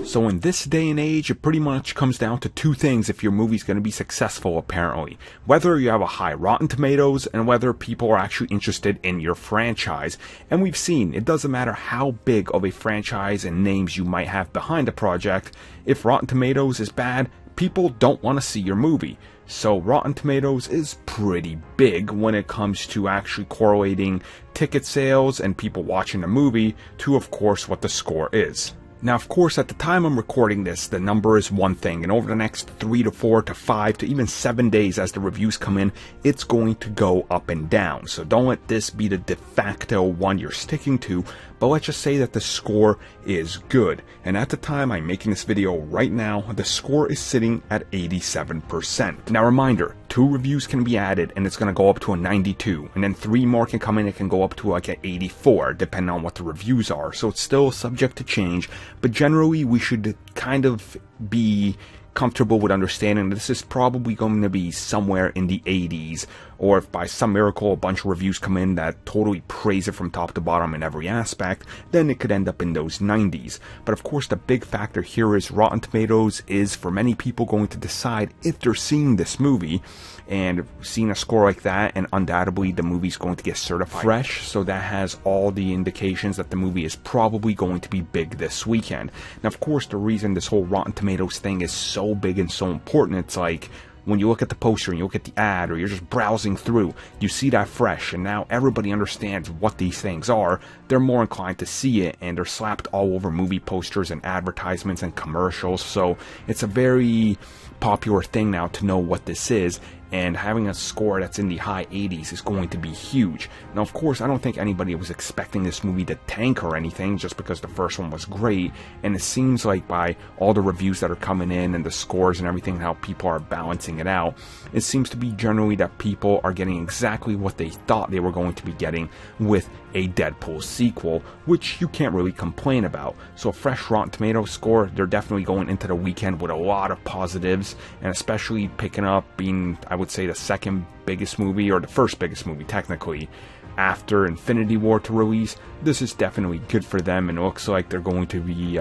So in this day and age, it pretty much comes down to two things if your movie's going to be successful, apparently. Whether you have a high Rotten Tomatoes, and whether people are actually interested in your franchise. And we've seen, it doesn't matter how big of a franchise and names you might have behind a project, if Rotten Tomatoes is bad, people don't want to see your movie. So Rotten Tomatoes is pretty big when it comes to actually correlating ticket sales and people watching the movie to, of course, what the score is. Now, of course, at the time I'm recording this, the number is one thing, and over the next 3 to 4 to 5 to even 7 days as the reviews come in, it's going to go up and down. So don't let this be the de facto one you're sticking to, but let's just say that the score is good. And at the time I'm making this video right now, the score is sitting at 87%. Now, reminder, 2 reviews can be added and it's going to go up to a 92, and then 3 more can come in, it can go up to like an 84, depending on what the reviews are. So it's still subject to change, but generally we should kind of be comfortable with understanding this is probably going to be somewhere in the 80s, or if by some miracle a bunch of reviews come in that totally praise it from top to bottom in every aspect, then it could end up in those 90s. But of course the big factor here is Rotten Tomatoes is for many people going to decide if they're seeing this movie, and seeing a score like that, and undoubtedly the movie's going to get certified fresh, so that has all the indications that the movie is probably going to be big this weekend. Now, of course, the reason this whole Rotten Tomatoes thing is so big and so important, it's like when you look at the poster and you look at the ad, or you're just browsing through, you see that fresh, and now everybody understands what these things are. They're more inclined to see it, and they're slapped all over movie posters and advertisements and commercials. So it's a very popular thing now to know what this is, and having a score that's in the high 80s is going to be huge. Now, of course, I don't think anybody was expecting this movie to tank or anything just because the first one was great, and it seems like by all the reviews that are coming in and the scores and everything, how people are balancing it out, it seems to be generally that people are getting exactly what they thought they were going to be getting with a Deadpool sequel, which you can't really complain about. So a fresh Rotten Tomatoes score, they're definitely going into the weekend with a lot of positives, and especially picking up being, I would say, the second biggest movie, or the first biggest movie technically, after Infinity War to release. This is definitely good for them, and it looks like they're going to be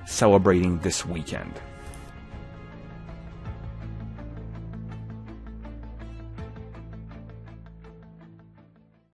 celebrating this weekend.